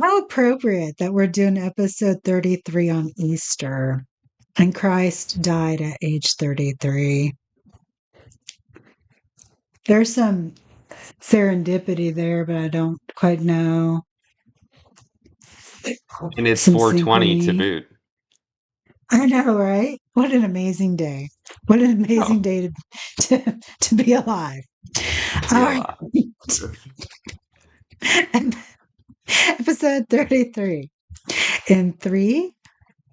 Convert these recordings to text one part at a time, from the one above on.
How appropriate that we're doing episode 33 on Easter. And Christ died at age 33. There's some serendipity there, but I don't quite know. And it's Some 420 to synchrony. boot. I know, right? What an amazing day. What an Oh, amazing day to be alive. to All be right. alive. Episode 33. In three,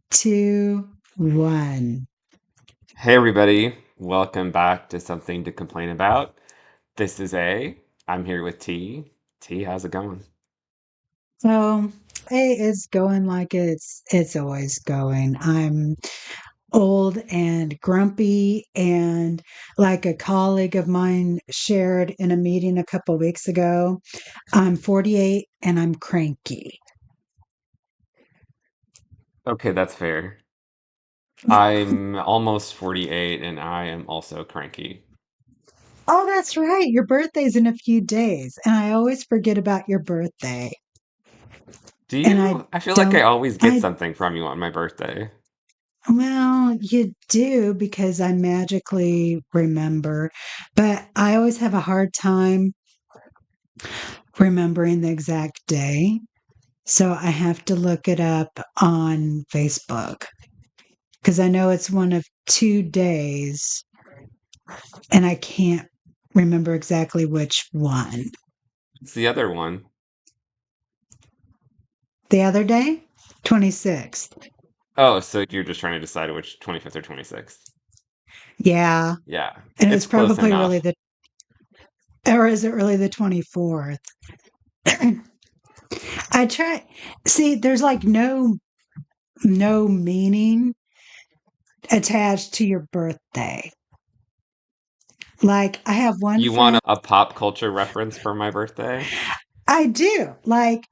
two, one. Hey, everybody. Welcome back to Something to Complain About. This is A. I'm here with T. T, how's it going? So hey, it's going like it's always going. I'm old and grumpy, and like a colleague of mine shared in a meeting a couple weeks ago, I'm 48 and I'm cranky. Okay, that's fair. I'm almost 48 and I am also cranky. Oh, that's right. Your birthday's in a few days, and I always forget about your birthday. Do And I you? I feel like I don't always get I something from you on my birthday. well, you do because I magically remember, but I always have a hard time remembering the exact day. So I have to look it up on Facebook because I know it's one of 2 days and I can't remember exactly which one. It's the other one. The other day, 26th. Oh, so you're just trying to decide which 25th or 26th. Yeah. Yeah, And it's it's close probably really enough. the, or is it really the 24th? I try, see, there's like no meaning attached to your birthday. Like I have one You want friend, a pop culture reference for my birthday? I do. Like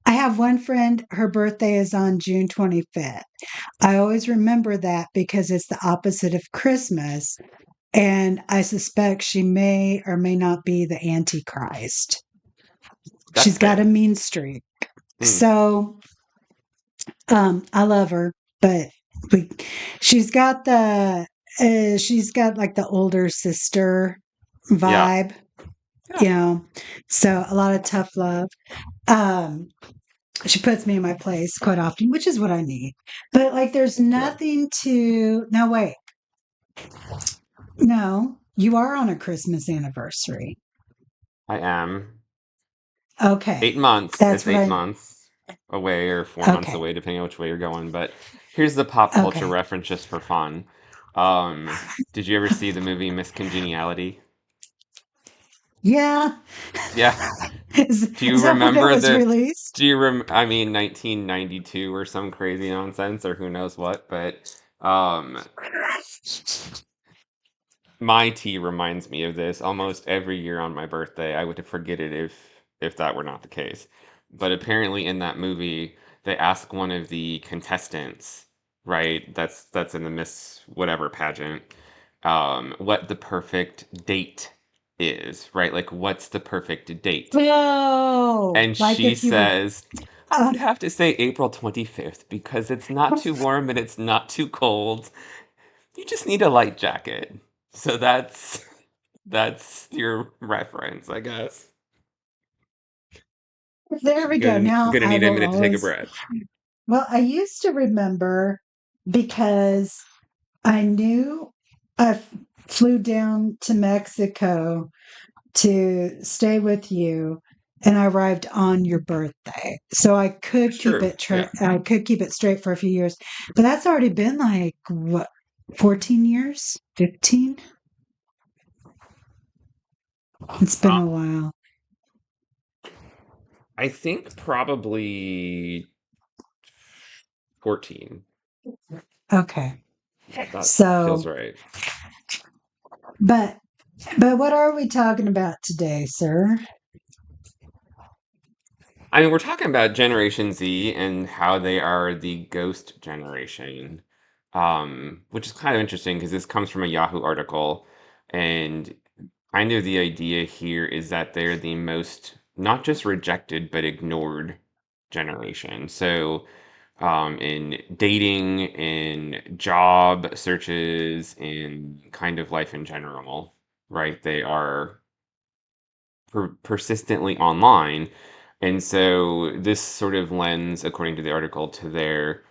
I have one friend, her birthday is on June 25th. I always remember that because it's the opposite of Christmas. And I suspect she may or may not be the Antichrist. That's She's got a fair. mean streak. Mm, So I love her, but we, she's got she's got like the older sister yeah. vibe, Yeah. you know, so a lot of tough love. Um, she puts me in my place quite often, which is what I need. But like, there's Yeah. nothing to. No, wait, no, you are on a Christmas anniversary. I am. Okay, 8 months. that's It's what eight I. months away or 4 months Okay, away, depending on which way you're going. But here's the pop culture okay, reference just for fun. Did you ever see the movie Miss Congeniality? yeah. Yeah. Do you Is that when it remember was the released? do you I mean 1992 or some crazy nonsense or who knows what, but my tea reminds me of this almost every year on my birthday. I would forget it if that were not the case. But apparently in that movie, they ask one of the contestants, right? That's in the Miss whatever pageant, what the perfect date is, right? Like what's the perfect date? Oh, And like she if you were. says, I Uh, would have to say April 25th because it's not too warm and it's not too cold. You just need a light jacket. So that's your reference, I guess. there we go. Now Gonna I need a will minute to take a always. breath. Well, I used to remember because I knew flew down to Mexico to stay with you, and I arrived on your birthday, so I could keep Sure. it. Yeah. I could keep it straight for a few years, but that's already been like what, 14 years, 15. It's been a while. I think probably 14. Okay, That feels so right. but what are we talking about today, sir? I mean, we're talking about Generation Z and how they are the ghost generation, which is kind of interesting because this comes from a Yahoo article, and kind of the idea here is that they're the most not just rejected but ignored generation. So, in dating, in job searches, in kind of life in general, right? They are persistently online. And so this sort of lends, according to the article, to their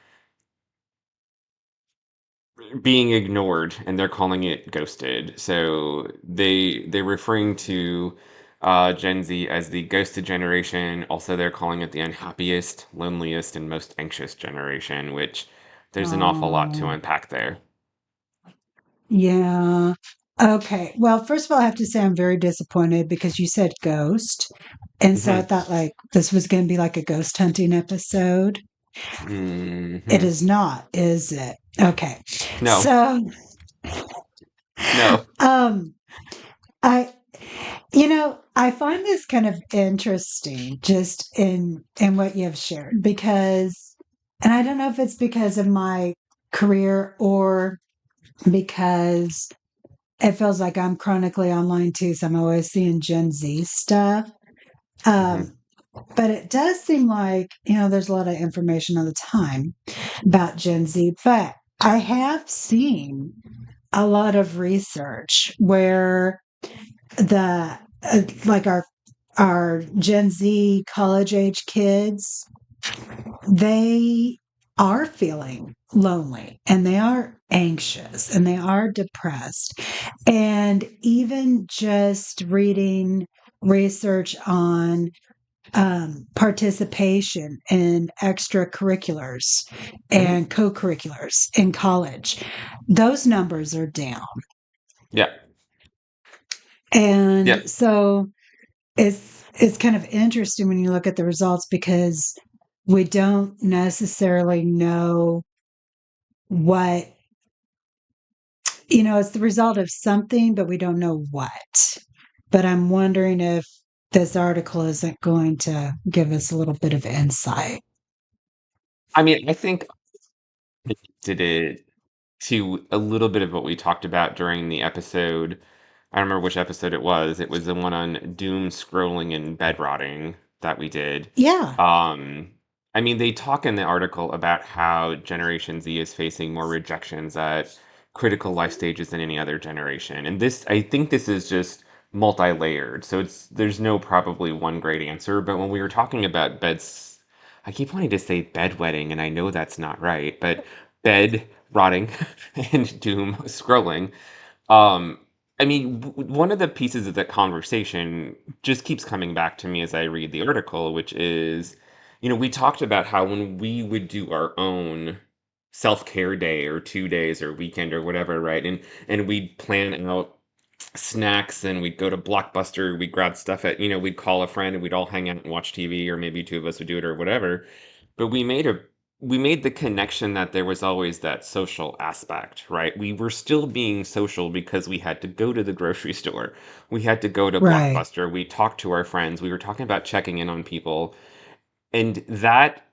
being ignored, and they're calling it ghosted. So they're referring to Gen Z as the ghosted generation. Also, they're calling it the unhappiest, loneliest, and most anxious generation, which there's an awful lot to Oh, unpack there. yeah. Okay. Well, first of all, I have to say I'm very disappointed because you said ghost. And so I Hmm. thought like this was going to be like a ghost hunting episode. It Hmm. is not, is it? Okay. No, So, no. um, I, I find this kind of interesting just in what you have shared because, and I don't know if it's because of my career or because it feels like I'm chronically online too. So I'm always seeing Gen Z stuff. Hmm. Um, but it does seem like, there's a lot of information all the time about Gen Z, but I have seen a lot of research where the like our Gen Z college age kids, they are feeling lonely and they are anxious and they are depressed. And even just reading research on participation in extracurriculars Hmm. and co curriculars in college, those numbers are down. Yeah. Yeah. And so it's kind of interesting when you look at the results because we don't necessarily know what, it's the result of something, but we don't know what. But I'm wondering if this article isn't going to give us a little bit of insight. I mean, I think it did it to a little bit of what we talked about during the episode. I don't remember which episode it was. It was the one on doom scrolling and bed rotting that we did. Yeah. Um, I mean, they talk in the article about how Generation Z is facing more rejections at critical life stages than any other generation. And this, I think this is just multi-layered. So there's no probably one great answer. But when we were talking about beds, I keep wanting to say bedwetting, and I know that's not right, but bed rotting and doom scrolling. Um, I mean, one of the pieces of that conversation just keeps coming back to me as I read the article, which is, we talked about how when we would do our own self-care day or 2 days or weekend or whatever, right? And we'd plan out snacks and we'd go to Blockbuster, we'd grab stuff we'd call a friend and we'd all hang out and watch TV, or maybe two of us would do it or whatever. But we made the connection that there was always that social aspect, right? We were still being social because we had to go to the grocery store. We had to go to Right. Blockbuster. We talked to our friends. We were talking about checking in on people. And that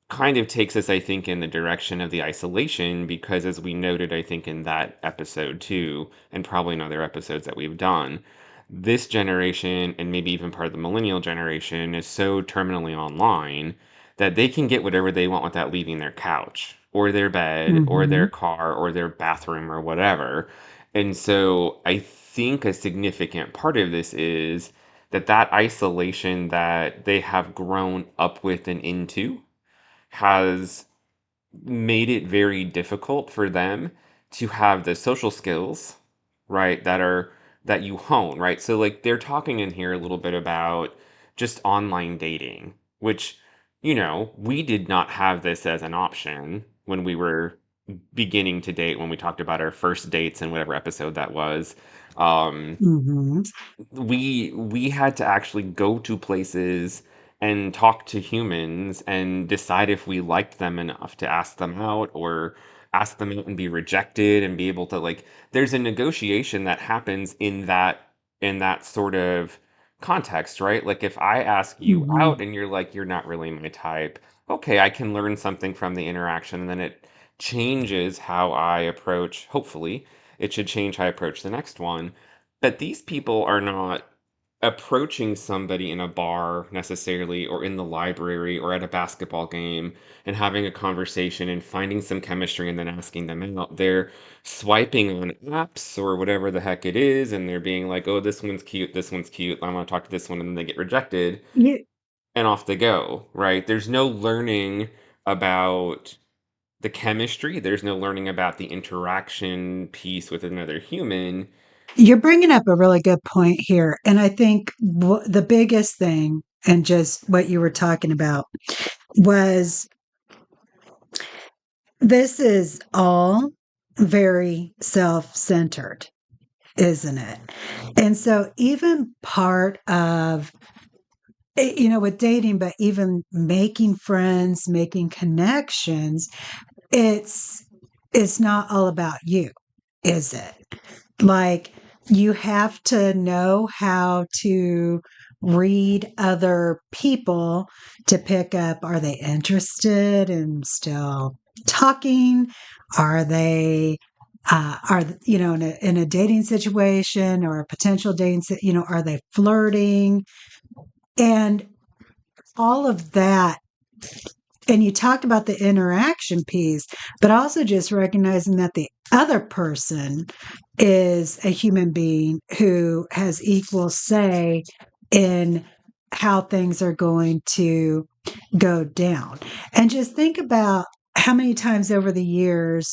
kind of takes us, I think, in the direction of the isolation because, as we noted, I think, in that episode too, and probably in other episodes that we've done, this generation and maybe even part of the millennial generation is so terminally online that they can get whatever they want without leaving their couch or their bed or their Hmm. car or their bathroom or whatever. And so I think a significant part of this is that isolation that they have grown up with and into has made it very difficult for them to have the social skills, right, that you hone, right? So like they're talking in here a little bit about just online dating, which, we did not have this as an option when we were beginning to date, when we talked about our first dates and whatever episode that was. Um, Hmm. we had to actually go to places and talk to humans and decide if we liked them enough to ask them out, or ask them out and be rejected and be able to, like, there's a negotiation that happens in that sort of context, right? Like if I ask you Hmm. out and you're like, you're not really my type, okay, I can learn something from the interaction, and then it changes how I approach, hopefully it should change how I approach the next one. But these people are not. approaching somebody in a bar necessarily, or in the library, or at a basketball game, and having a conversation and finding some chemistry and then asking them out. They're swiping on apps or whatever the heck it is, and they're being like, oh, this one's cute, I want to talk to this one, and then they get rejected You, and off they go, right? There's no learning about the chemistry, there's no learning about the interaction piece with another human. you're bringing up a really good point here. And I think the biggest thing, and just what you were talking about, was this is all very self centered, isn't it? And so, even part of, with dating, but even making friends, making connections, it's it's not all about you, is it? Like, you have to know how to read other people to pick up, are they interested in still talking? Are they in a dating situation or a potential dating are they flirting? And all of that. And you talked about the interaction piece, but also just recognizing that the other person is a human being who has equal say in how things are going to go down. And just think about how many times over the years,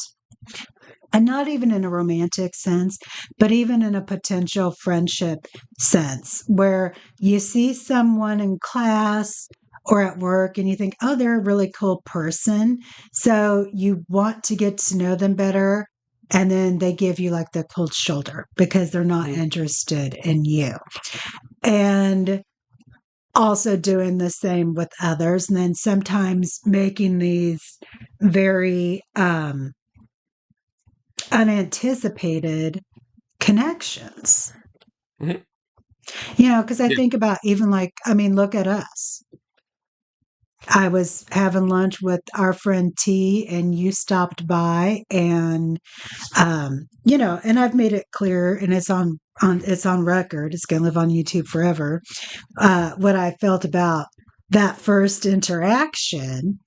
and not even in a romantic sense, but even in a potential friendship sense, where you see someone in class or at work and you think, oh, they're a really cool person. So you want to get to know them better. And then they give you like the cold shoulder because they're not Mhm. interested in you. And also doing the same with others. And then sometimes making these very unanticipated connections. Mhm. Because I Yeah. think about even like, I mean, look at us. I was having lunch with our friend T, and you stopped by, and and I've made it clear, and it's on record. It's going to live on YouTube forever. What I felt about that first interaction,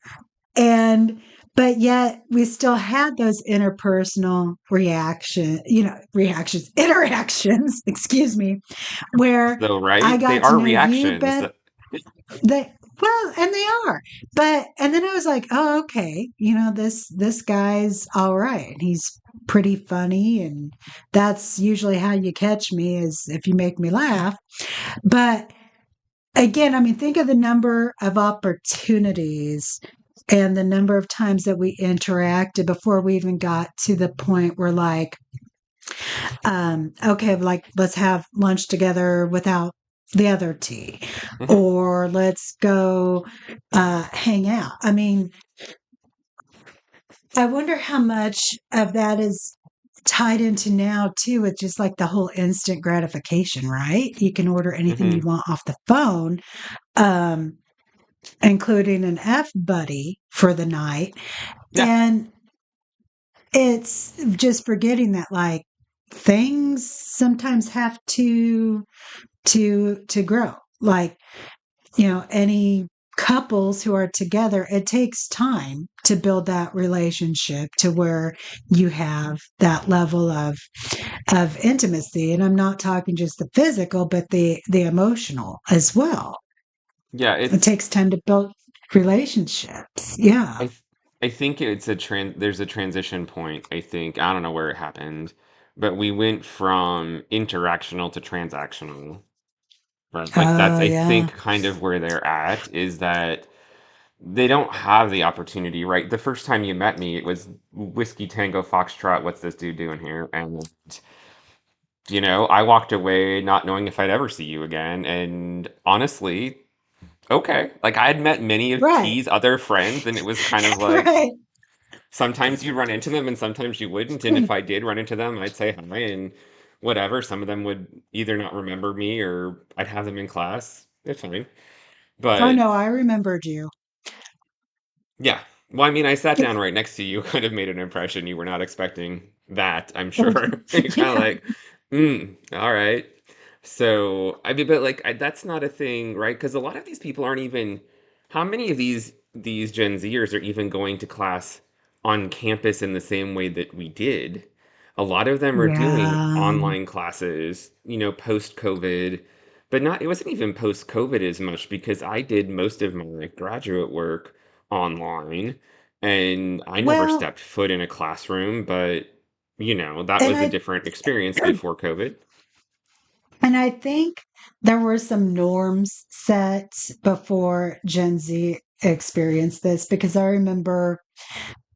and but yet we still had those interpersonal interactions, excuse me, where So, I right? They got to are know you reactions. better. And they are. And then I was like, oh, okay, this guy's all right. He's pretty funny, and that's usually how you catch me, is if you make me laugh. But again, I mean, think of the number of opportunities and the number of times that we interacted before we even got to the point where, like, okay, like, let's have lunch together without the other tea, Mhm. or let's go hang out. I mean, I wonder how much of that is tied into now too with just like the whole instant gratification, right? You can order anything you Mhm. want off the phone. Um, Including an F buddy for the night. Yeah. And it's just forgetting that, like, things sometimes have to grow. Like, any couples who are together, it takes time to build that relationship to where you have that level of intimacy. And I'm not talking just the physical, but the emotional as well. Yeah, It takes time to build relationships. Yeah. I th- I think it's there's a transition point, I think. I don't know where it happened, but we went from interactional to transactional. Right? Like that's Oh, I yeah. think kind of where they're at, is that they don't have the opportunity, right? The first time you met me, it was Whiskey Tango Foxtrot, what's this dude doing here? And I walked away not knowing if I'd ever see you again. And honestly, okay. Like I had met many of Right. T's other friends, and it was kind of like Right. sometimes you run into them and sometimes you wouldn't. And if I did run into them, I'd say hi and whatever. Some of them would either not remember me or I'd have them in class. It's fine. Oh, But no, I remembered you. yeah. Well, I mean, I sat down right next to you, kind of made an impression. You were not expecting that, I'm sure. You're kind of Yeah. like, all right. So, I mean, but like that's not a thing, right? Because a lot of these people aren't even. How many of these Gen Zers are even going to class on campus in the same way that we did? A lot of them are doing Yeah. online classes, post COVID, but not. It wasn't even post COVID as much because I did most of my graduate work online, and I never Well, stepped foot in a classroom. But that and was a I different experience before COVID. and I think there were some norms set before Gen Z experienced this because I remember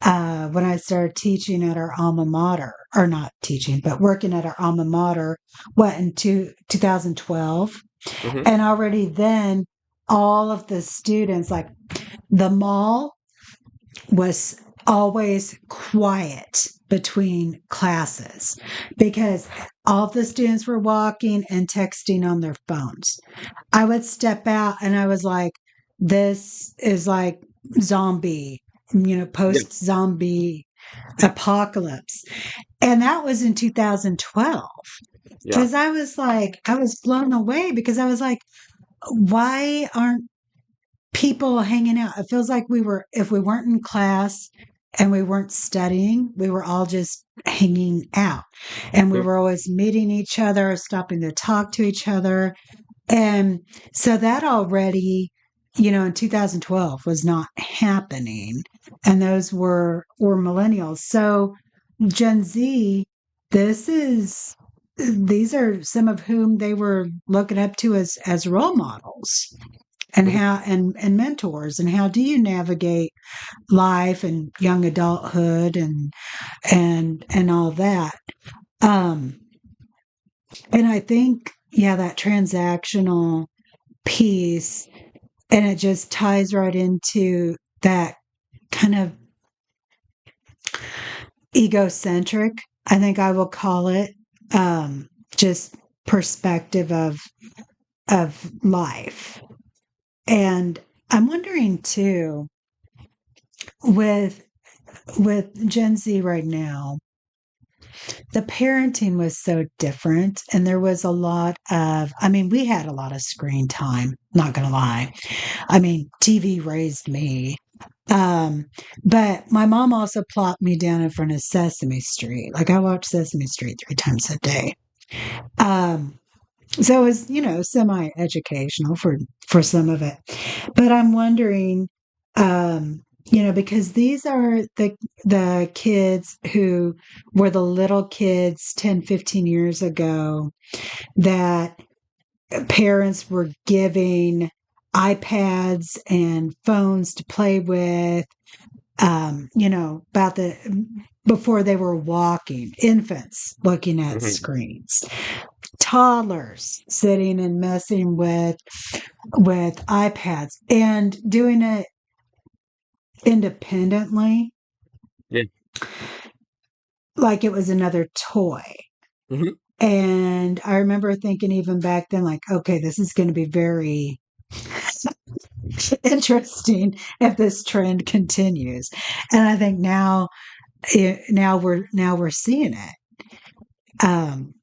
when I started teaching at our alma mater, or not teaching, but working at our alma mater, what, in 2012? Hmm. And already then, all of the students, like the mall was always quiet between classes because all of the students were walking and texting on their phones. I would step out and I was like, this is like zombie, Yeah. post zombie apocalypse. And that was in 2012. Yeah. Because I was blown away because I was like, why aren't people hanging out? It feels like if we weren't in class and we weren't studying, we were all just hanging out. And we Mhm. were always meeting each other, stopping to talk to each other. And so that already, in 2012 was not happening. And those were millennials. So Gen Z, this is these are some of whom they were looking up to as role models and Mhm. and mentors. And how do you navigate life and young adulthood and all that. um and I think, yeah, that transactional piece, and it just ties right into that kind of egocentric, I think I will call it, just perspective of life. And I'm wondering too, with Gen Z right now, the parenting was so different, and there was a lot of, I mean, we had a lot of screen time, not gonna lie. I mean, TV raised me. Um, but my mom also plopped me down in front of Sesame Street. Like I watched Sesame Street 3 times a day. Um, so it was, semi-educational for some of it. But I'm wondering, because these are the kids who were the little kids 10, 15 years ago that parents were giving iPads and phones to play with, about before they were walking, infants looking at Mhm. screens, toddlers sitting and messing with iPads and doing it independently, Yeah. like it was another toy. Mhm. And I remember thinking even back then, like, okay, this is going to be very interesting if this trend continues. And I think now we're seeing it, um,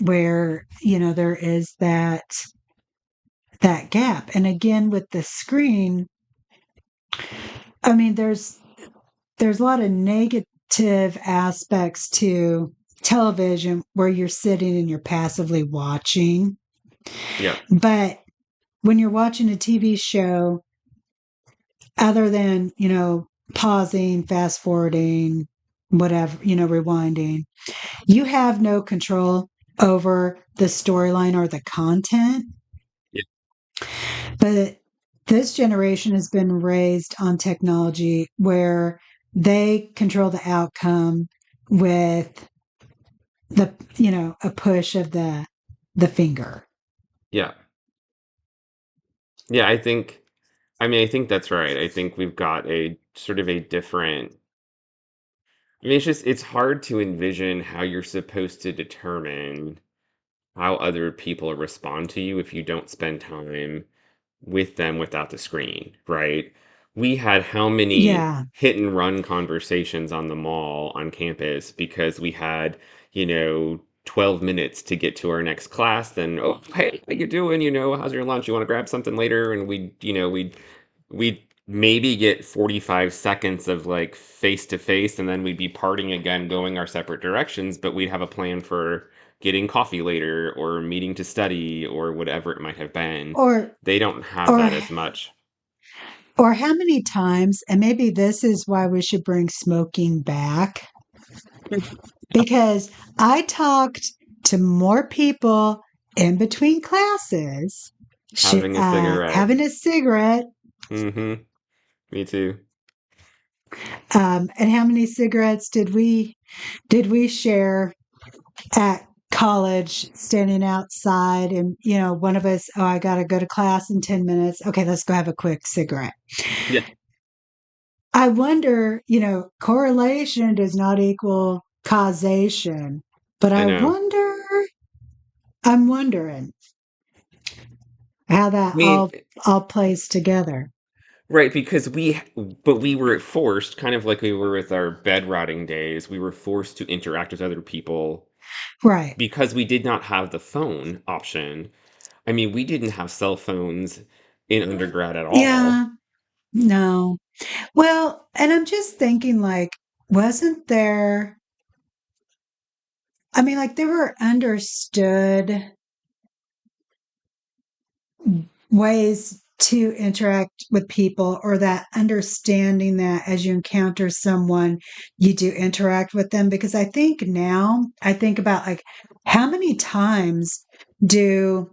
where there is that gap. And again, with the screen, I mean, there's a lot of negative aspects to television where you're sitting and you're passively watching. Yeah. But when you're watching a TV show, other than, pausing, fast forwarding, whatever, rewinding, you have no control over the storyline or the content. Yeah. But this generation has been raised on technology where they control the outcome with a push of the finger. Yeah. Yeah, I think that's right. I think we've got a sort of a different. I mean, it's hard to envision how you're supposed to determine how other people respond to you if you don't spend time with them without the screen, right? We had how many Yeah. hit and run conversations on the mall on campus because we had, you know, 12 minutes to get to our next class, then, oh, hey, how you doing? How's your lunch? You want to grab something later? And we'd maybe get 45 seconds of like face to face, and then we'd be parting again, going our separate directions, but we'd have a plan for getting coffee later or meeting to study or whatever it might have been. Or They don't have or that as much. or how many times, and maybe this is why we should bring smoking back, because I talked to more people in between classes Having a cigarette. having a cigarette. Mm-hmm. Me too. And how many cigarettes did we share at college, standing outside, and one of us, oh, I gotta go to class in 10 minutes. Okay, let's go have a quick cigarette. Yeah, I wonder, correlation does not equal causation, but I know. I'm wondering how I that mean, all plays together. right, because but we were forced, kind of like we were with our bedrotting days, we were forced to interact with other people Right. because we did not have the phone option. I mean, we didn't have cell phones in undergrad at all. Yeah. No. Well, and I'm just thinking, like, wasn't there, I mean, like, there were understood ways to interact with people, or that understanding that as you encounter someone, you do interact with them. Because I think now, I think about, like, how many times do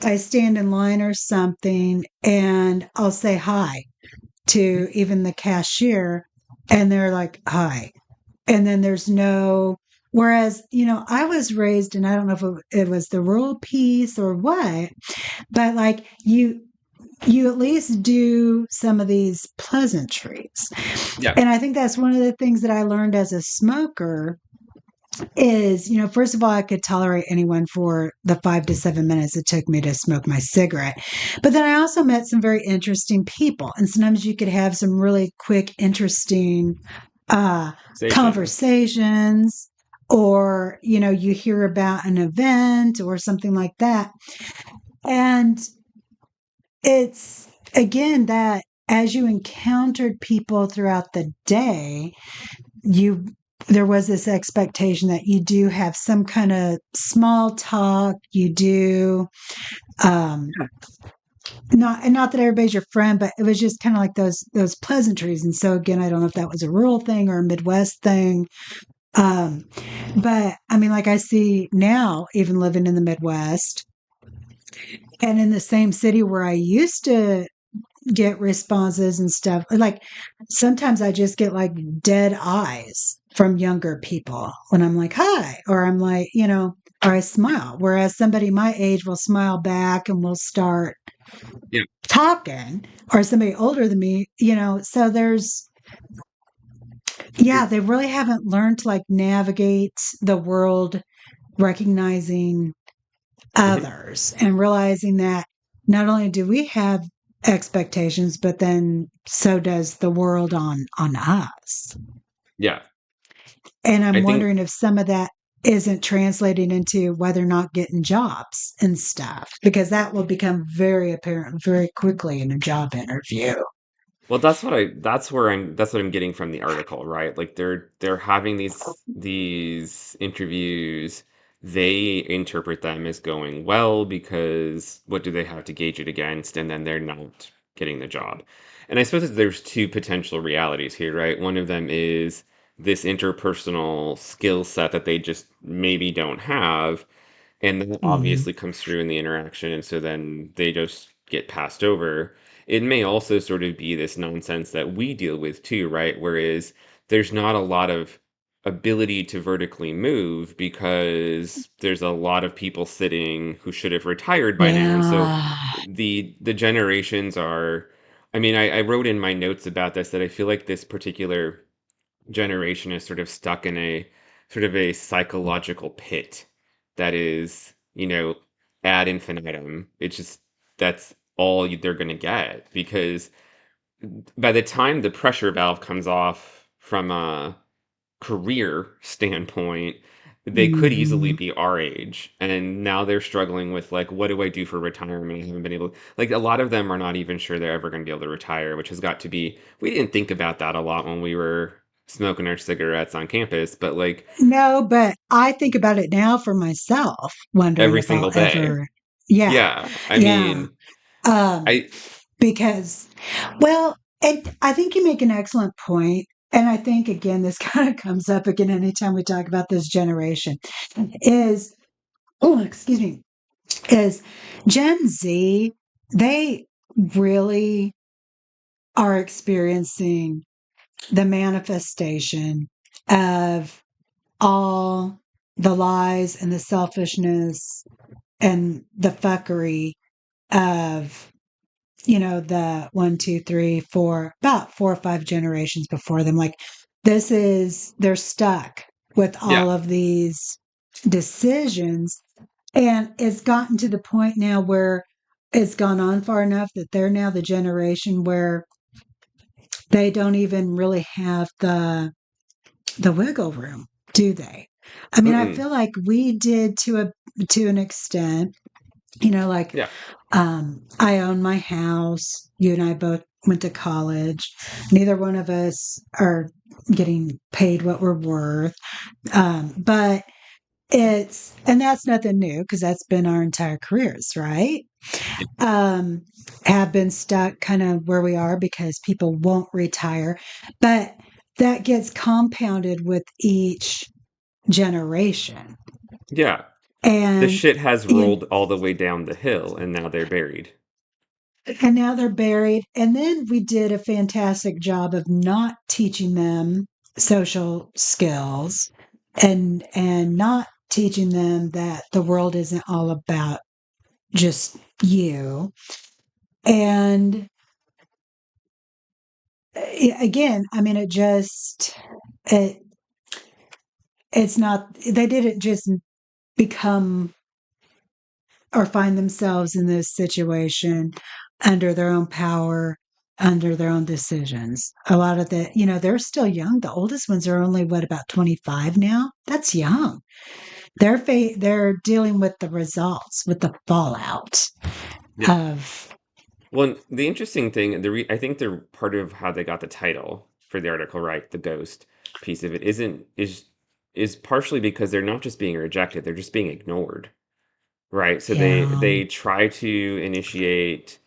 I stand in line or something and I'll say hi to even the cashier, and they're like, hi. And then there's no, whereas, I was raised, and I don't know if it was the rural piece or what, but like you at least do some of these pleasantries. Yeah. And I think that's one of the things that I learned as a smoker is, first of all, I could tolerate anyone for the 5 to 7 minutes it took me to smoke my cigarette. But then I also met some very interesting people. And sometimes you could have some really quick, interesting Stations. conversations, or, you hear about an event or something like that. And it's again that as you encountered people throughout the day, you there was this expectation that you do have some kind of small talk. You do um not that everybody's your friend, but it was just kind of like those pleasantries. And so again, I don't know if that was a rural thing or a Midwest thing. Um, but I mean, like, I see now, even living in the Midwest and in the same city where I used to get responses and stuff. Like, sometimes I just get like dead eyes from younger people when I'm like, hi, or I'm like, or I smile. Whereas somebody my age will smile back and we'll start Yeah. talking, or somebody older than me, so yeah, they really haven't learned to like navigate the world, recognizing Mhm. others and realizing that not only do we have expectations, but then so does the world on us. Yeah. And I'm I think wondering if some of that isn't translating into whether or not getting jobs and stuff, because that will become very apparent very quickly in a job interview. Well, that's what I'm getting from the article, right? Like they're having these interviews, they interpret them as going well because what do they have to gauge it against? And then they're not getting the job. And I suppose that there's two potential realities here, right? One of them is this interpersonal skill set that they just maybe don't have, and that Mhm. obviously comes through in the interaction, and so then they just get passed over. It may also sort of be this nonsense that we deal with too, right? Whereas there's not a lot of ability to vertically move because there's a lot of people sitting who should have retired by now. And so Yeah. the generations are, I mean, I wrote in my notes about this that I feel like this particular generation is sort of stuck in a sort of a psychological pit that is, ad infinitum. It's just that's all they're going to get because by the time the pressure valve comes off from a career standpoint, they could easily Hmm. be our age, and now they're struggling with like, what do I do for retirement? I haven't been able, like, a lot of them are not even sure they're ever going to be able to retire, which has got to be, we didn't think about that a lot when we were smoking our cigarettes on campus, but like No, but I think about it now for myself, wondering every if I'll single day. ever. Yeah, Yeah, I yeah. mean, Um, I because, well, and I think you make an excellent point, and I think again, this kind of comes up again anytime we talk about this generation. Is oh, excuse me, is Gen Z? They really are experiencing the manifestation of all the lies and the selfishness and the fuckery of the one, two, three, four, about 4 or 5 generations before them. Like they're stuck with yeah, all of these decisions. And it's gotten to the point now where it's gone on far enough that they're now the generation where they don't even really have the wiggle room, do they? I mean, I mm-mm, feel like we did to an extent, like yeah, I own my house. You and I both went to college. Neither one of us are getting paid what we're worth. But and that's nothing new because that's been our entire careers, right? yeah, Um, have been stuck kind of where we are because people won't retire. But that gets compounded with each generation. yeah. The And, shit has you rolled all the way down the hill, and now they're buried. And now they're buried. And then we did a fantastic job of not teaching them social skills and not teaching them that the world isn't all about just you. And again, I mean, it it's not they didn't just become or find themselves in this situation under their own power, under their own decisions. A lot of they're still young. The oldest ones are only what about 25 now? That's young. They're dealing with the results, with the fallout Yeah. of. Well, the interesting thing, I think the part of how they got the title for the article right, the ghost piece of it, isn't is partially because they're not just being rejected, they're just being ignored. Right. So Yeah. they try to initiate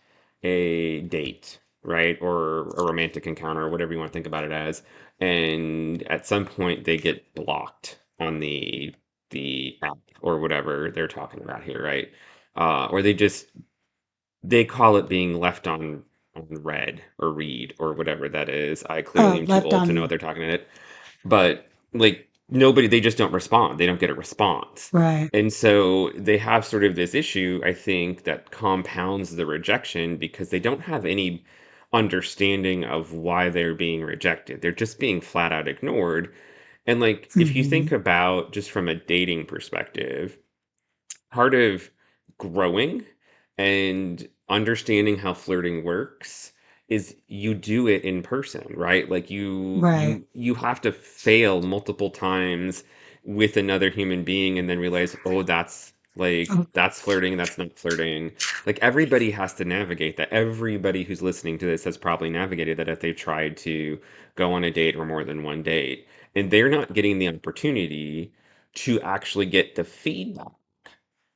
a date, right? Or a romantic encounter, or whatever you want to think about it as. And at some point they get blocked on the app or whatever they're talking about here, right? Or they call it being left on red or read or whatever that is. I clearly Oh, am too left old to know what on. they're talking about it. But like nobody, they just don't respond. They don't get a response. Right. And so they have sort of this issue, I think, that compounds the rejection because they don't have any understanding of why they're being rejected. They're just being flat out ignored. And like if you Hmm. think about just from a dating perspective, part of growing and understanding how flirting works is you do it in person, right? Like Right. you have to fail multiple times with another human being and then realize, oh, Oh, that's flirting, that's not flirting. Like everybody has to navigate that. Everybody who's listening to this has probably navigated that if they've tried to go on a date or more than one date. And they're not getting the opportunity to actually get the feedback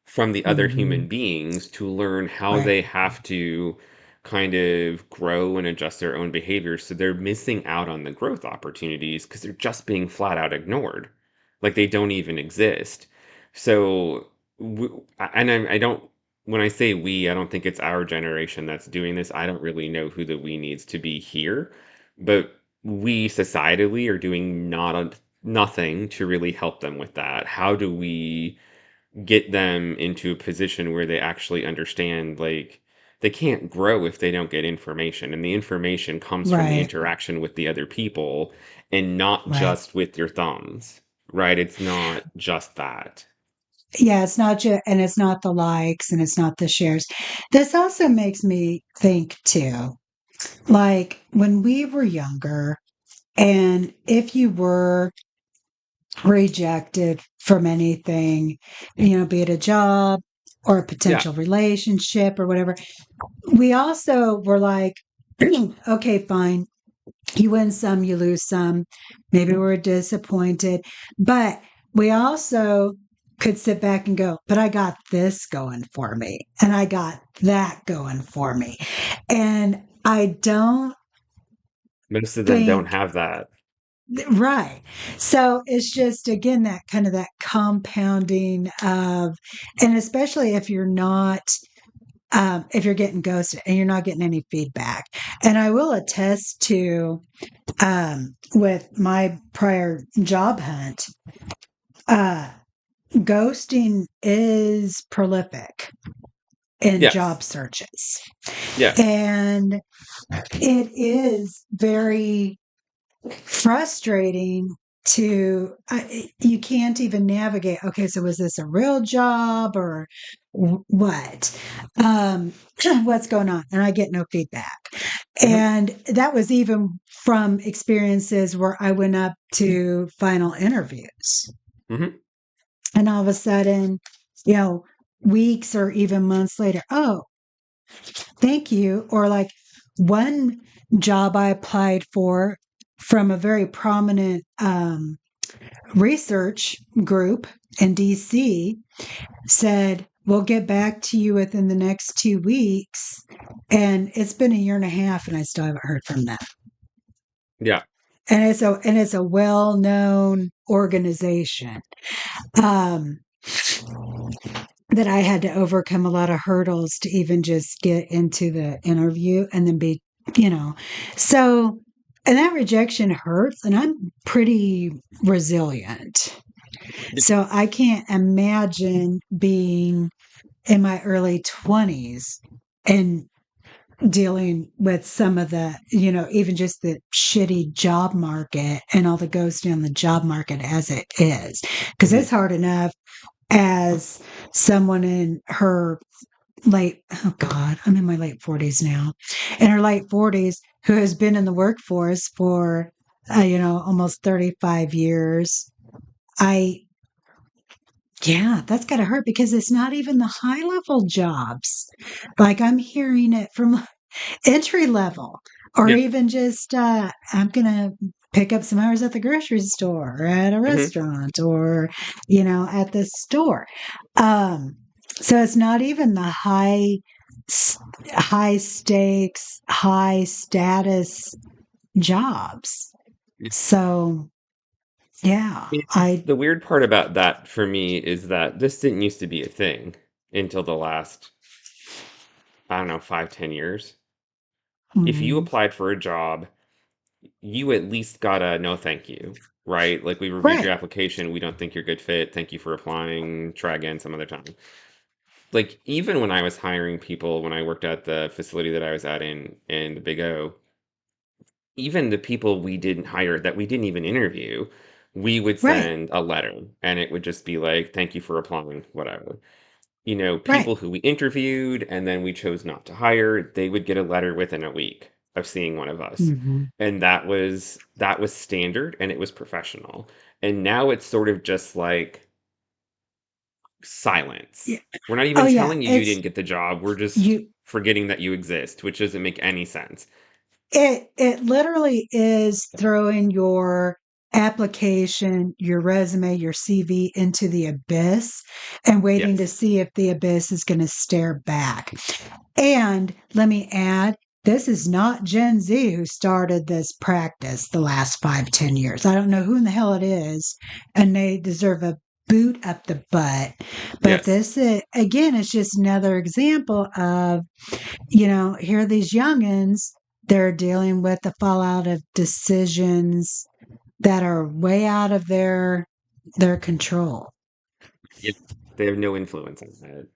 from the other hmm. human beings to learn how Right. they have to kind of grow and adjust their own behaviors. So they're missing out on the growth opportunities because they're just being flat out ignored. Like they don't even exist. So, I don't, when I say we, I don't think it's our generation that's doing this. I don't really know who the we needs to be here. But we societally are doing nothing to really help them with that. How do we get them into a position where they actually understand like they can't grow if they don't get information and the information comes from the Right. interaction with the other people and not Right. just with your thumbs, right? It's not just that. Yeah, it's not just, and it's not the likes and it's not the shares. This also makes me think too, like when we were younger, and if you were rejected from anything, be it a job or a Yeah. potential relationship or whatever. We also were like, okay, fine. You win some, you lose some. Maybe we're disappointed. But we also could sit back and go, but I got this going for me, and I got that going for me. And I don't Most of them don't think, have that. right. So it's just, again, that kind of that compounding of, and especially if you're getting ghosted and you're not getting any feedback. And I will attest to, with my prior job hunt, uh, ghosting is prolific in Yes. job searches. Yes. And it is very frustrating to, you can't even navigate, okay, so was this a real job or what, um what's going on, and I get no feedback. Hmm. And that was even from experiences where I went up to final interviews, Hmm. and all of a sudden, you know weeks or even months later, oh, thank you. Or like one job I applied for from a very prominent research group in DC said, we'll get back to you within the next 2 weeks. And it's been a year and a half and I still haven't heard from them. Yeah. And it's a well-known organization. Um, that I had to overcome a lot of hurdles to even just get into the interview and then be, you know, so, and that rejection hurts, and I'm pretty resilient. So I can't imagine being in my early 20s and dealing with some of the, even just the shitty job market and all the ghosting on the job market as it is. Because Hmm. it's hard enough as someone in her late, oh God, I'm in my late 40s now, in her late 40s, who has been in the workforce for, almost 35 years. I, yeah, that's got to hurt because it's not even the high level jobs. Like I'm hearing it from entry level, or Yeah. even just, I'm going to pick up some hours at the grocery store or at a Hmm. restaurant or, at the store. Um, so it's not even the high stakes, high status jobs. So yeah, The weird part about that for me is that this didn't used to be a thing until the last, I don't know, 5, 10 years. If you mhm. applied for a job, you at least got a no thank you, right? Like, we reviewed your Right. application, we don't think you're a good fit, thank you for applying, try again some other time. Like, even when I was hiring people, when I worked at the facility that I was at in the Big O, even the people we didn't hire, that we didn't even interview, we would Right. send a letter and it would just be like, thank you for applying, whatever. Right. People who we interviewed and then we chose not to hire, they would get a letter within a week of seeing one of us. Hmm. And that was standard and it was professional. And now it's sort of just like Yeah. silence. We're not Oh even yeah. telling you you It's didn't get the job. We're just you. forgetting that you exist, which doesn't make any sense. It literally is throwing your application, your resume, your CV into the abyss and waiting to Yes. see if the abyss is going to stare back. And let me add, this is not Gen Z who started this practice the last 5, 10 years. I don't know who in the hell it is, and they deserve a boot up the butt. But Yes. this is, again, it's just another example of, here are these youngins, they're dealing with the fallout of decisions that are way out of their control. Yeah. They have no influence on that.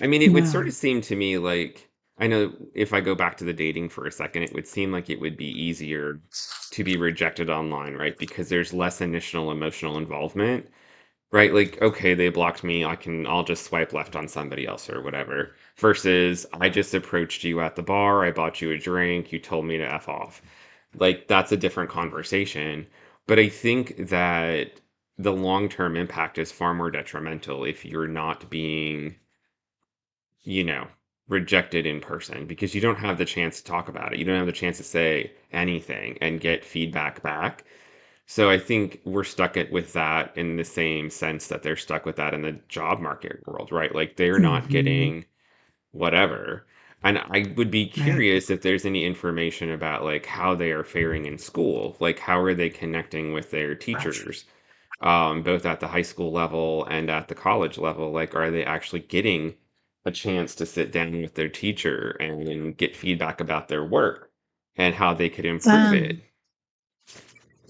I mean, it would sort No. of seem to me like, I know if I go back to the dating for a second, it would seem like it would be easier to be rejected online, right? Because there's less initial emotional involvement, right? Like, okay, they blocked me, I'll just swipe left on somebody else or whatever. Versus I just approached you at the bar, I bought you a drink, you told me to F off. Like, that's a different conversation. But I think that the long-term impact is far more detrimental if you're not being, you know, rejected in person because you don't have the chance to talk about it. You don't have the chance to say anything and get feedback back. So I think we're stuck with that in the same sense that they're stuck with that in the job market world, right? Like they're not Hmm. getting whatever. And I would be Right. curious if there's any information about like how they are faring in school. Like how are they connecting with their teachers, both at the high school level and at the college level? Like, are they actually getting a chance to sit down with their teacher and get feedback about their work and how they could improve it? Um,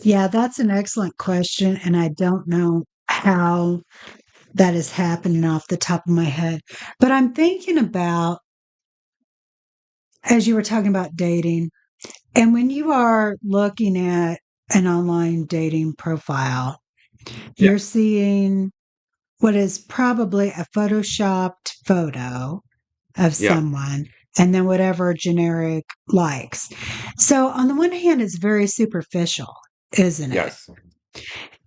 yeah, that's an excellent question. And I don't know how that is happening off the top of my head. But I'm thinking about, as you were talking about dating, and when you are looking at an online dating profile, Yeah. you're seeing what is probably a photoshopped photo of Yeah. someone and then whatever generic likes. So, on the one hand, it's very superficial, isn't it? Yes.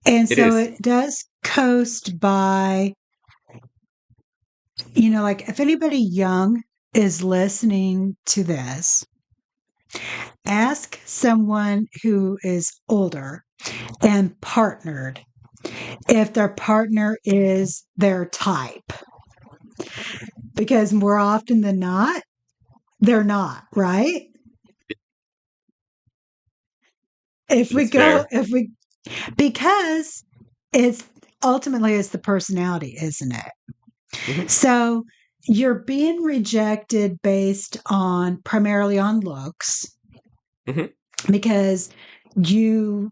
And It so is. it does coast by, like if anybody young is listening to this, ask someone who is older and partnered if their partner is their type. Because more often than not, they're not, right? If we It's go, fair. if we, because it's ultimately it's the personality, isn't it? Hmm. So you're being rejected based on primarily on looks Hmm. because you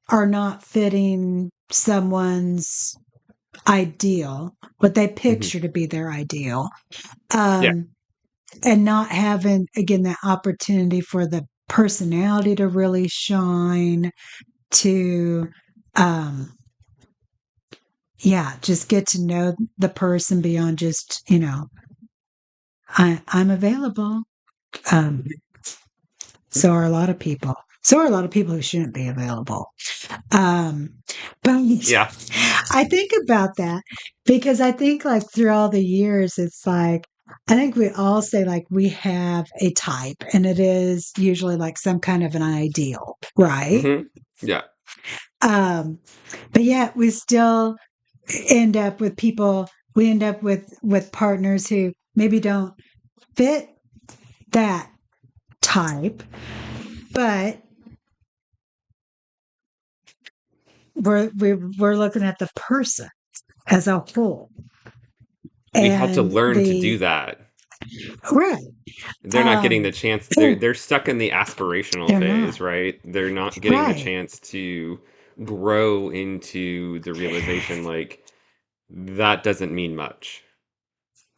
are not fitting someone's ideal, what they Hmm. picture to be their ideal. Yeah. Um, and not having, again, that opportunity for the personality to really shine, to, um, yeah, just get to know the person beyond just, I'm available. Um, so are a lot of people. So are a lot of people who shouldn't be available. Um, but Yeah. I think about that because I think like through all the years, it's like, I think we all say like we have a type and it is usually like some kind of an ideal, right? Hmm. Yeah. Um, but yet we still end up with people, we end up with partners who maybe don't fit that type, but we're looking at the person as a whole We have to and learn to do the that. right. They're not getting Um, the chance. They're stuck in the aspirational they're not phase, right? They're not getting the right. chance to grow into the realization like that doesn't mean much.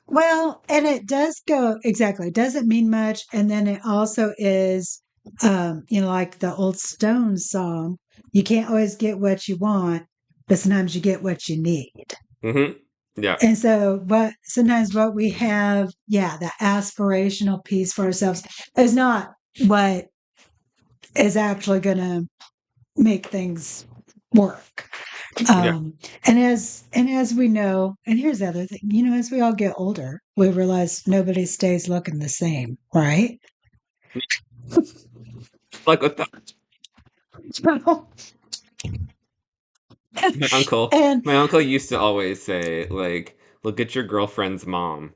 Well, and it does go exactly. It doesn't mean much, and then it also is, like the old Stones song. You can't always get what you want, but sometimes you get what you need. Hmm. Yeah. And so, what sometimes what we have, yeah, the aspirational piece for ourselves is not what is actually going to make things work. Yeah. Um, and as we know, and here's the other thing, as we all get older, we realize nobody stays looking the same, right? Like with that. So, My uncle, and my uncle used to always say, like, look at your girlfriend's mom.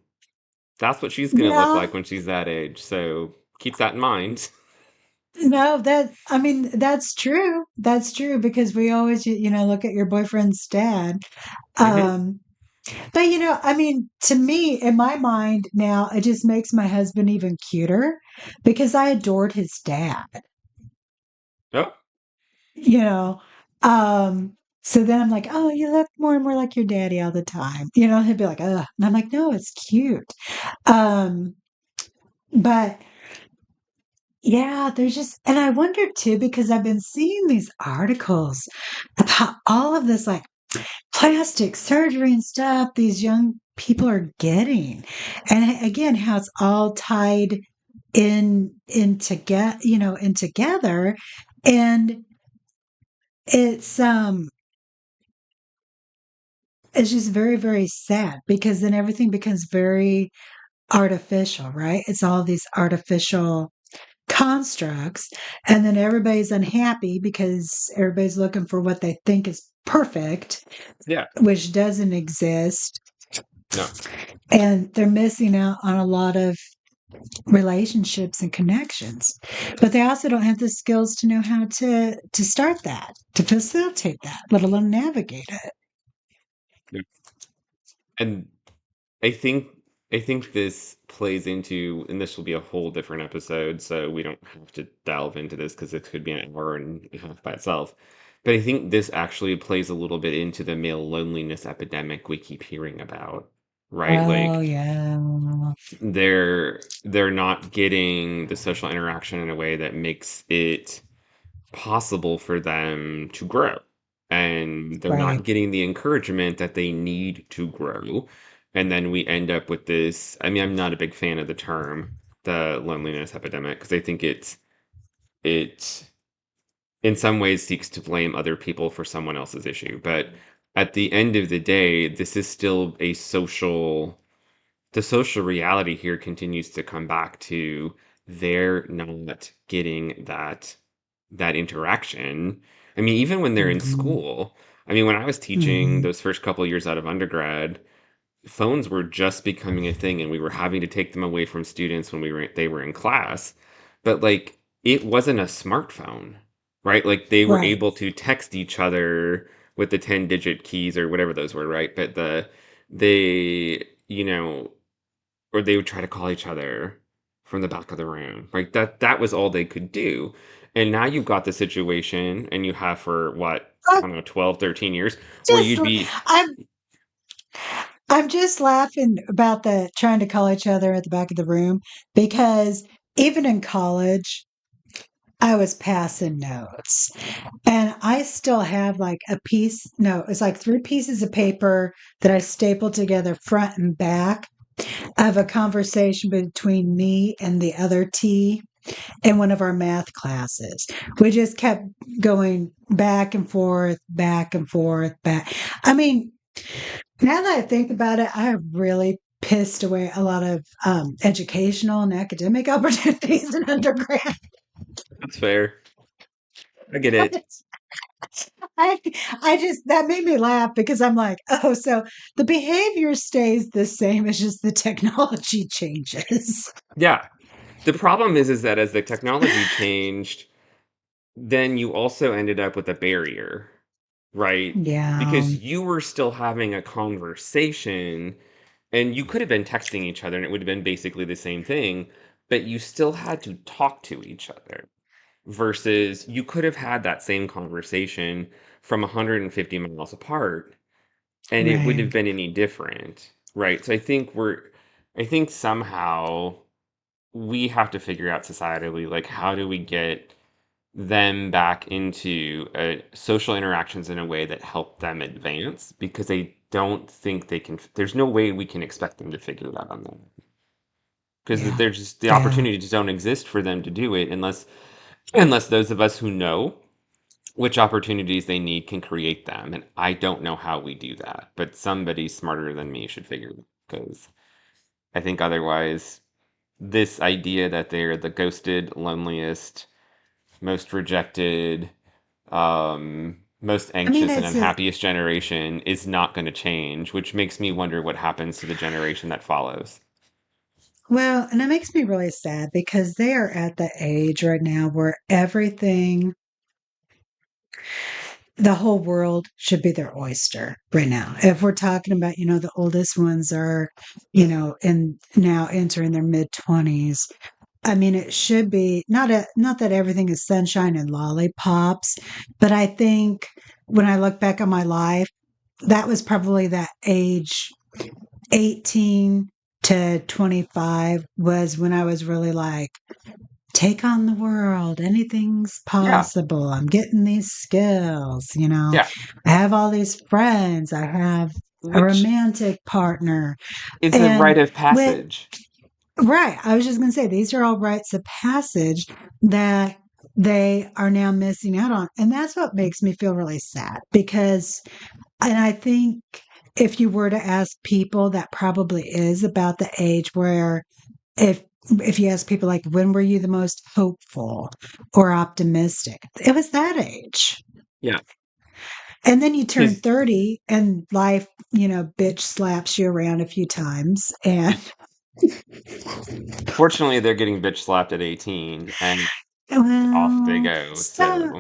That's what she's gonna look yeah, like when she's that age. So keep that in mind. no, that I mean that's true. That's true because we always, look at your boyfriend's dad. Hmm. Um, but I mean, to me, in my mind now, it just makes my husband even cuter because I adored his dad. Oh, you know um so then I'm like, oh, you look more and more like your daddy all the time, he'd be like, ugh, and I'm like, no, it's cute. um but yeah, there's just, and I wonder too because I've been seeing these articles about all of this like plastic surgery and stuff these young people are getting, and again how it's all tied in together, in together, and it's it's just very, very sad because then everything becomes very artificial, right? It's all these artificial constructs. And then everybody's unhappy because everybody's looking for what they think is perfect, Yeah. which doesn't exist. No. And they're missing out on a lot of relationships and connections. But they also don't have the skills to know how to start that, to facilitate that, let alone navigate it. Yeah. And I think I think this plays into, and this will be a whole different episode, so we don't have to delve into this because it could be an hour and a half by itself. But I think this actually plays a little bit into the male loneliness epidemic we keep hearing about, right? Oh Like yeah. they're not getting the social interaction in a way that makes it possible for them to grow. And they're Right. not getting the encouragement that they need to grow. And then we end up with this. I mean, I'm not a big fan of the term, the loneliness epidemic, because I think it in some ways seeks to blame other people for someone else's issue. But at the end of the day, this is still a social the social reality here continues to come back to they're not getting that interaction. I mean, even when they're in Hmm. school, I mean, when I was teaching Hmm. those first couple years out of undergrad, phones were just becoming a thing and we were having to take them away from students when they were in class. But like it wasn't a smartphone, right? Like they were Right. able to text each other with the 10-digit keys or whatever those were, right? But they, or they would try to call each other from the back of the room. Like that was all they could do. And now you've got the situation and you have for what, I I don't know, 12, 13 years where just you'd be I'm I'm just laughing about the trying to call each other at the back of the room because even in college, I was passing notes and I still have like a piece, no, it's like three pieces of paper that I stapled together front and back of a conversation between me and the other T in one of our math classes. We just kept going back and forth, back and forth, back. I mean, now that I think about it, I have really pissed away a lot of educational and academic opportunities in undergrad. That's fair. I get it. I, I just, that made me laugh because I'm like, oh, so the behavior stays the same, it's just the technology changes. Yeah. The problem is that as the technology changed, then you also ended up with a barrier, right? Yeah, Because you were still having a conversation and you could have been texting each other and it would have been basically the same thing, but you still had to talk to each other versus you could have had that same conversation from 150 miles apart and it wouldn't have right. been any different, right? So I think somehow we have to figure out societally, like, how do we get them back into social interactions in a way that help them advance? Because I don't think they can, there's no way we can expect them to figure that on their own. Because Yeah, there's just the yeah, opportunities don't exist for them to do it unless those of us who know which opportunities they need can create them. And I don't know how we do that, but somebody smarter than me should figure it, because I think otherwise this idea that they're the ghosted, loneliest, most rejected, most I mean, anxious and it's a, unhappiest generation is not going to change, which makes me wonder what happens to the generation that follows. well, and it makes me really sad because they are at the age right now where everything, the whole world should be their oyster right now. If we're talking about, the oldest ones are, and now entering their mid 20s. I mean, it should be not that everything is sunshine and lollipops, but I think when I look back on my life, that was probably that age 18 to 25 was when I was really like, take on the world. Anything's Yeah, possible. I'm getting these skills. yeah, I have all these friends. I have a which romantic partner. is a rite And of with, passage. right, I was just going to say, these are all rites of passage that they are now missing out on. And that's what makes me feel really sad because, and I think if you were to ask people, that probably is about the age where if if you ask people like when were you the most hopeful or optimistic, it was that age. Yeah, And then you turn because 30 and life, bitch slaps you around a few times and fortunately they're getting bitch slapped at 18 and off they well, go. so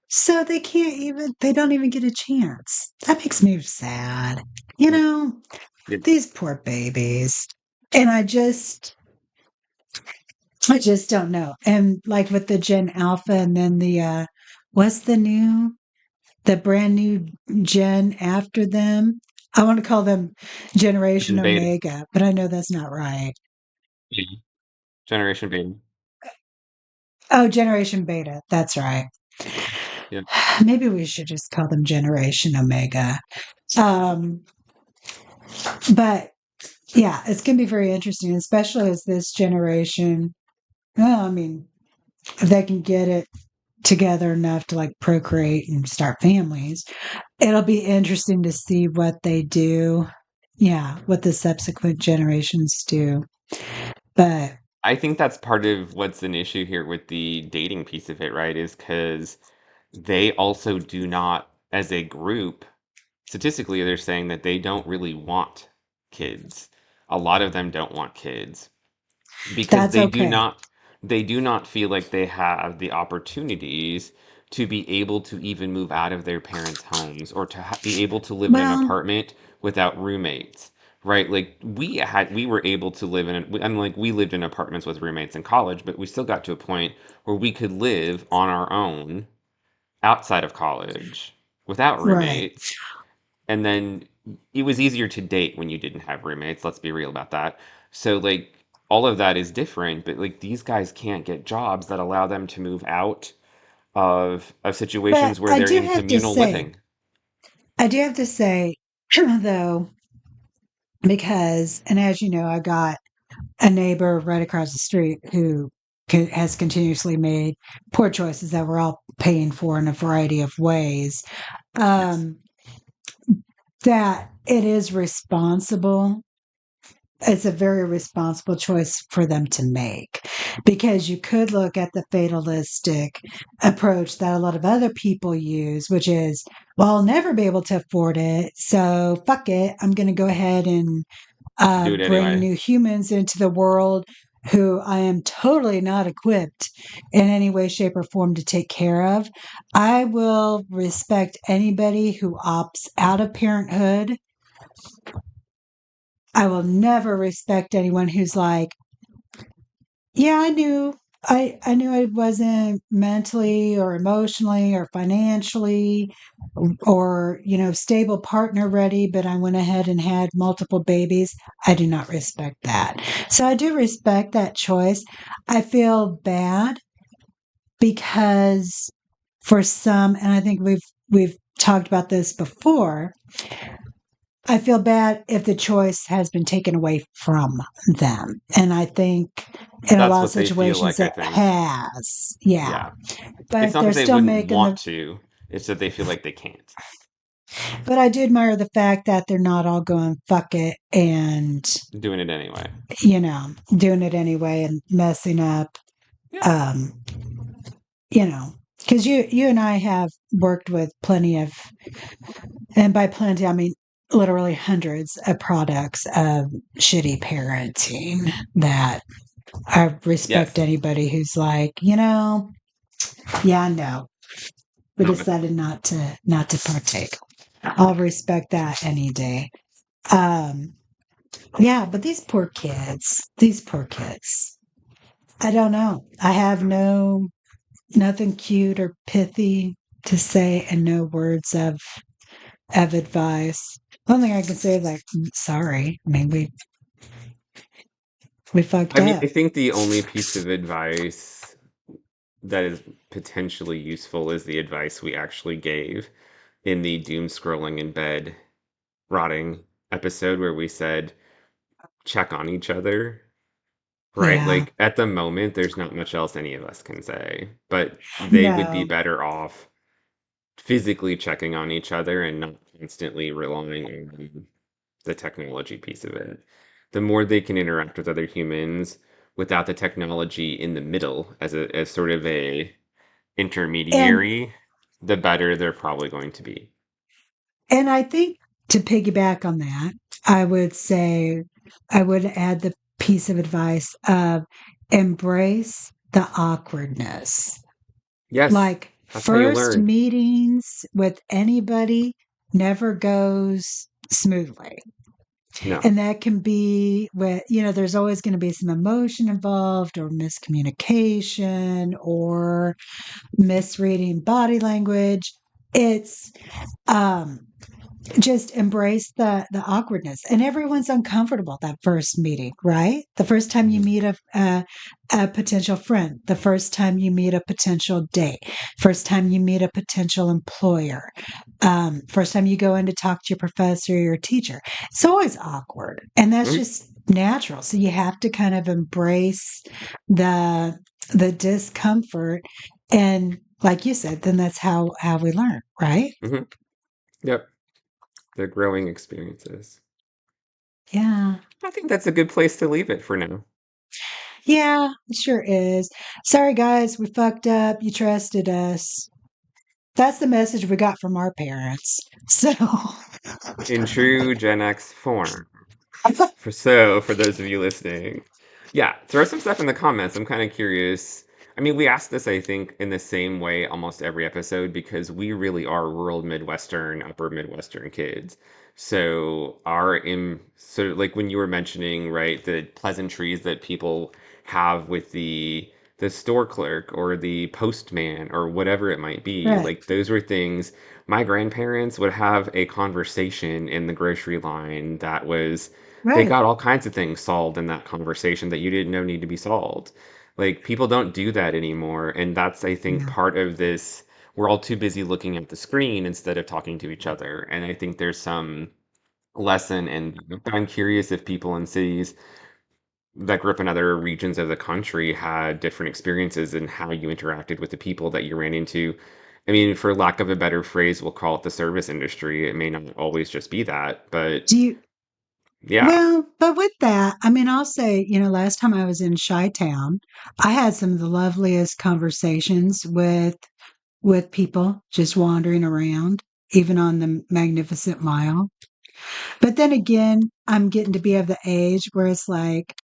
So they don't even get a chance. That makes me sad. You mm, know, it, these poor babies. And I just don't know. And like with the Gen Alpha and then what's the brand new gen after them? I want to call them Generation Generation Beta, Omega, but I know that's not right. yeah, Generation Beta, Oh, Generation Beta. That's right. yeah. Maybe we should just call them Generation Omega. Um, but yeah, it's going to be very interesting, especially as this generation. Well, I mean, if they can get it together enough to like procreate and start families, it'll be interesting to see what they do. Yeah, what the subsequent generations do. But I think that's part of what's an issue here with the dating piece of it, right? Is because they also do not, as a group, statistically, they're saying that they don't really want kids. A lot of them don't want kids because that's okay. they do not feel like they have the opportunities to be able to even move out of their parents' homes or to be able to live in an Well, apartment without roommates, right? Like we were able to live in I mean, like we lived in apartments with roommates in college, but we still got to a point where we could live on our own outside of college without right. roommates. And then it was easier to date when you didn't have roommates, let's be real about that. So like all of that is different, but like these guys can't get jobs that allow them to move out of But situations where they're in communal living. I do have to say, though, because, and as you know, I got a neighbor right across the street who has continuously made poor choices that we're all paying for in a variety of ways. Yes. Um, that it is responsible. It's a very responsible choice for them to make because you could look at the fatalistic approach that a lot of other people use, which is, well, I'll never be able to afford it. So fuck it. I'm going to go ahead and Do it bring anyway. new humans into the world who I am totally not equipped in any way, shape, or form to take care of. I will respect anybody who opts out of parenthood. I will never respect anyone who's like, yeah, I knew I wasn't mentally or emotionally or financially or, stable partner ready, but I went ahead and had multiple babies. I do not respect that. So I do respect that choice. I feel bad because for some, and I think we've talked about this before, I feel bad if the choice has been taken away from them. And I think in a That's lot of what they feel situations like, I it think. has. Yeah. Yeah. It's But not they're that they still wouldn't making want to, it's that they feel like they can't. but I do admire the fact that they're not all going fuck it and, Doing it anyway. doing it anyway and messing up. Yeah. Um, because you and I have worked with plenty of, and by plenty, I mean literally hundreds of products of shitty parenting that I respect Yes. anybody who's like, yeah, no, we Not decided not to partake. I'll respect that any day. Um, yeah, but these poor kids. I don't know. I have nothing cute or pithy to say and no words of advice. One thing I can say is like, sorry. I mean, we fucked I mean, I up. think the only piece of advice that is potentially useful is the advice we actually gave in the doom scrolling in bed rotting episode where we said check on each other, right? Yeah. Like at the moment, there's not much else any of us can say, but they would be No. better off physically checking on each other and not constantly relying on the technology piece of it. The more they can interact with other humans without the technology in the middle as sort of a And intermediary, the better they're probably going to be. and I think to piggyback on that, I would say I would add the piece of advice of embrace the awkwardness. Yes, Like that's how you first learn. meetings with anybody never goes smoothly. No. And that can be with, there's always going to be some emotion involved or miscommunication or misreading body language. It's um just embrace the awkwardness, and everyone's uncomfortable that first meeting, right? The first time you Mhm. meet a potential friend, the first time you meet a potential date, first time you meet a potential employer, first time you go in to talk to your professor or your teacher, it's always awkward, and that's Mhm. just natural. So you have to kind of embrace the the discomfort, and like you said, then that's how we learn, right? Mhm. Yep. They're growing experiences. Yeah. I think that's a good place to leave it for now. Yeah, it sure is. Sorry, guys, we fucked up. You trusted us. That's the message we got from our parents. So, In true Gen X form. For those of you listening, yeah, throw some stuff in the comments. I'm kind of curious. I mean, we ask this, I think, in the same way almost every episode because we really are rural Midwestern, upper Midwestern kids. So sort of like when you were mentioning, right, the pleasantries that people have with the store clerk or the postman or whatever it might be, right, like those were things my grandparents would have a conversation in the grocery line that was they right. got all kinds of things solved in that conversation that you didn't know need to be solved. Like people don't do that anymore, and that's I think Yeah. part of this. We're all too busy looking at the screen instead of talking to each other, and I think there's some lesson and I'm curious if people in cities that grew up in other regions of the country had different experiences in how you interacted with the people that you ran into. I mean, for lack of a better phrase, we'll call it the service industry. It may not always just be that, but Do you, yeah. well, but with that, I mean, I'll say, last time I was in Chi-Town, I had some of the loveliest conversations with people just wandering around, even on the Magnificent Mile. But then again, I'm getting to be of the age where it's like,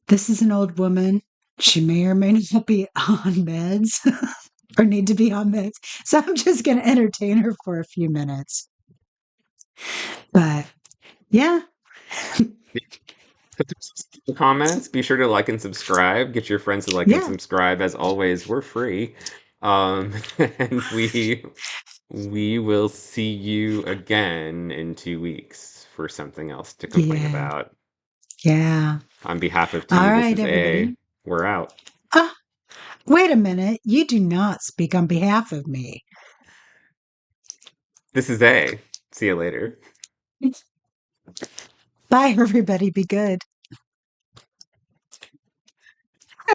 this is an old woman. She may or may not be on meds or need to be on meds. So I'm just going to entertain her for a few minutes. But yeah, Put in the comments. Be sure to like and subscribe. Get your friends to like and yeah, subscribe. As always, we're free. And we will see you again in 2 weeks for something else to complain yeah, about. yeah. On behalf of All T, this right, is A. everybody. We're out. Ah, wait a minute. You do not speak on behalf of me. This is A. See you later. Bye, everybody. Be good.